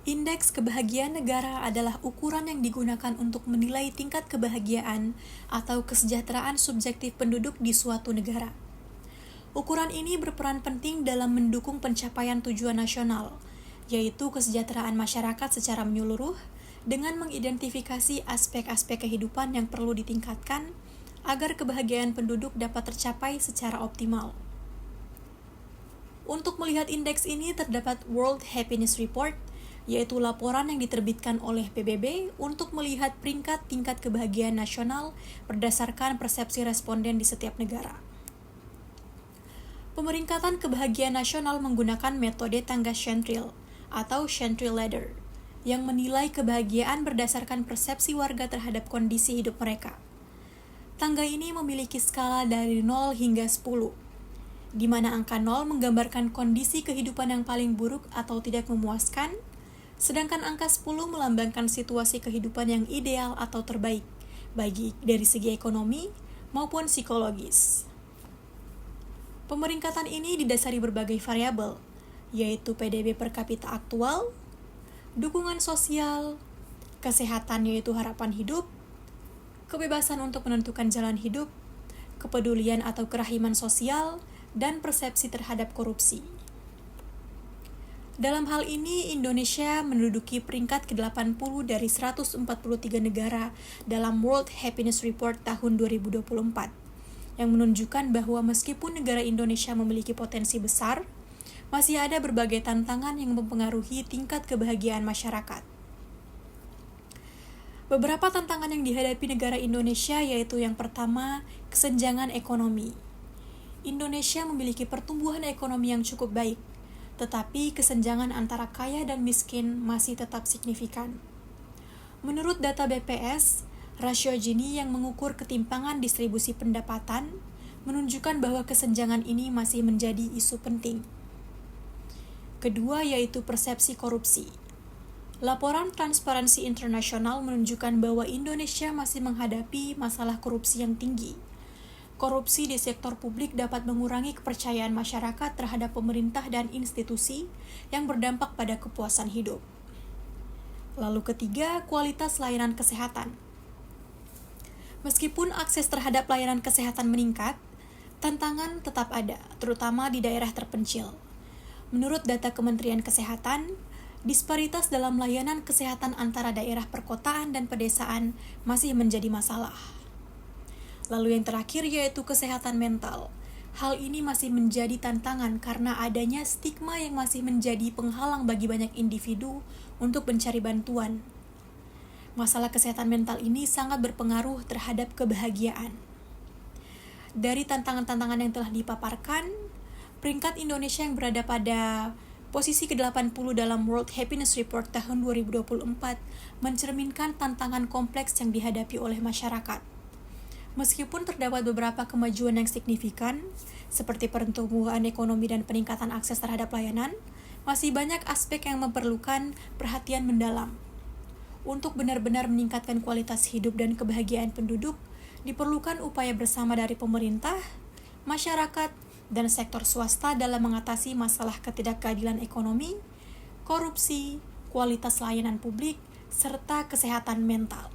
Indeks kebahagiaan negara adalah ukuran yang digunakan untuk menilai tingkat kebahagiaan atau kesejahteraan subjektif penduduk di suatu negara. Ukuran ini berperan penting dalam mendukung pencapaian tujuan nasional, yaitu kesejahteraan masyarakat secara menyeluruh, dengan mengidentifikasi aspek-aspek kehidupan yang perlu ditingkatkan agar kebahagiaan penduduk dapat tercapai secara optimal. Untuk melihat indeks ini terdapat World Happiness Report, yaitu laporan yang diterbitkan oleh PBB untuk melihat peringkat tingkat kebahagiaan nasional berdasarkan persepsi responden di setiap negara. Pemeringkatan kebahagiaan nasional menggunakan metode tangga Chantrill atau Chantrill Ladder yang menilai kebahagiaan berdasarkan persepsi warga terhadap kondisi hidup mereka. Tangga ini memiliki skala dari 0 hingga 10, di mana angka 0 menggambarkan kondisi kehidupan yang paling buruk atau tidak memuaskan, sedangkan angka 10 melambangkan situasi kehidupan yang ideal atau terbaik, baik dari segi ekonomi maupun psikologis. Pemeringkatan ini didasari berbagai variabel, yaitu PDB per kapita aktual, dukungan sosial, kesehatan yaitu harapan hidup, kebebasan untuk menentukan jalan hidup, kepedulian atau kerahiman sosial, dan persepsi terhadap korupsi. Dalam hal ini, Indonesia menduduki peringkat ke-80 dari 143 negara dalam World Happiness Report tahun 2024, yang menunjukkan bahwa meskipun negara Indonesia memiliki potensi besar, masih ada berbagai tantangan yang mempengaruhi tingkat kebahagiaan masyarakat. Beberapa tantangan yang dihadapi negara Indonesia yaitu yang pertama, kesenjangan ekonomi. Indonesia memiliki pertumbuhan ekonomi yang cukup baik, tetapi kesenjangan antara kaya dan miskin masih tetap signifikan. Menurut data BPS, rasio Gini yang mengukur ketimpangan distribusi pendapatan menunjukkan bahwa kesenjangan ini masih menjadi isu penting. Kedua yaitu persepsi korupsi. Laporan Transparansi Internasional menunjukkan bahwa Indonesia masih menghadapi masalah korupsi yang tinggi. Korupsi di sektor publik dapat mengurangi kepercayaan masyarakat terhadap pemerintah dan institusi yang berdampak pada kepuasan hidup. Lalu ketiga, kualitas layanan kesehatan. Meskipun akses terhadap layanan kesehatan meningkat, tantangan tetap ada, terutama di daerah terpencil. Menurut data Kementerian Kesehatan, disparitas dalam layanan kesehatan antara daerah perkotaan dan pedesaan masih menjadi masalah. Lalu yang terakhir yaitu kesehatan mental. Hal ini masih menjadi tantangan karena adanya stigma yang masih menjadi penghalang bagi banyak individu untuk mencari bantuan. Masalah kesehatan mental ini sangat berpengaruh terhadap kebahagiaan. Dari tantangan-tantangan yang telah dipaparkan, peringkat Indonesia yang berada pada posisi ke-80 dalam World Happiness Report tahun 2024 mencerminkan tantangan kompleks yang dihadapi oleh masyarakat. Meskipun terdapat beberapa kemajuan yang signifikan, seperti pertumbuhan ekonomi dan peningkatan akses terhadap layanan, masih banyak aspek yang memerlukan perhatian mendalam. Untuk benar-benar meningkatkan kualitas hidup dan kebahagiaan penduduk, diperlukan upaya bersama dari pemerintah, masyarakat, dan sektor swasta dalam mengatasi masalah ketidakkeadilan ekonomi, korupsi, kualitas layanan publik, serta kesehatan mental.